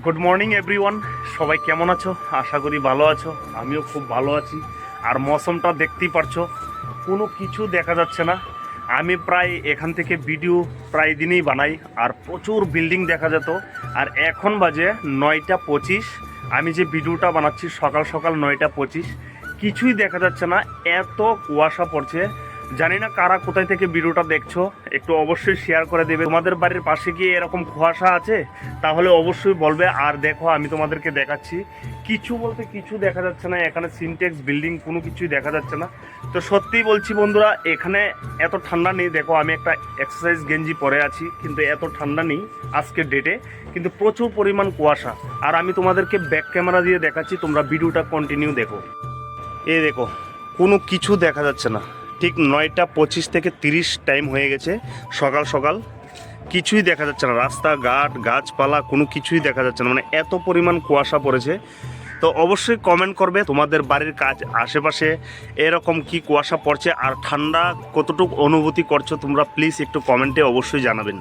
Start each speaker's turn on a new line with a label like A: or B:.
A: Good morning everyone, সবাই কেমন আছো? আশা করি ভালো আছো। আমিও খুব ভালো আছি। আর মৌসুমটা দেখতেই পারছো, কোনো কিছু দেখা যাচ্ছে না। আমি প্রায় এখান থেকে ভিডিও প্রায় দিনই বানাই, আর প্রচুর বিল্ডিং দেখা যেত। আর এখন বাজে 9টা 25। আমি যে ভিডিওটা বানাচ্ছি সকাল সকাল 9টা 25, কিছুই দেখা যাচ্ছে না, এত কুয়াশা পড়ছে। জানি না কারা কোথায় থেকে ভিডিওটা দেখছো, একটু অবশ্যই শেয়ার করে দেবে। তোমাদের বাড়ির পাশে কি এরকম কুয়াশা আছে? তাহলে অবশ্যই বলবে। আর দেখো, আমি তোমাদেরকে দেখাচ্ছি, কিছু বলতে কিছু দেখা যাচ্ছে না। এখানে সিনটেক্স বিল্ডিং কোনো কিছুই দেখা যাচ্ছে না। তো সত্যিই বলছি বন্ধুরা, এখানে এত ঠান্ডা নেই। দেখো, আমি একটা এক্সারসাইজ গেঞ্জি পরে আছি, কিন্তু এত ঠান্ডা নেই আজকের ডেটে, কিন্তু প্রচুর পরিমাণ কুয়াশা। আর আমি তোমাদেরকে ব্যাক ক্যামেরা দিয়ে দেখাচ্ছি, তোমরা ভিডিওটা কন্টিনিউ দেখো। এই দেখো, কোনো কিছু দেখা যাচ্ছে না। ঠিক 9টা 25 থেকে 30 টাইম হয়ে গেছে, সকাল সকাল। কিছুই দেখা যাচ্ছে না, রাস্তাঘাট গাছপালা কোনো কিছুই দেখা যাচ্ছে না, মানে এত পরিমাণ কুয়াশা পড়েছে। তো অবশ্যই কমেন্ট করবে তোমাদের বাড়ির কাজ আশেপাশে এরকম কি কুয়াশা পড়ছে, আর ঠান্ডা কতটুকু অনুভূতি করছো তোমরা, প্লিজ একটু কমেন্টে অবশ্যই জানাবেন।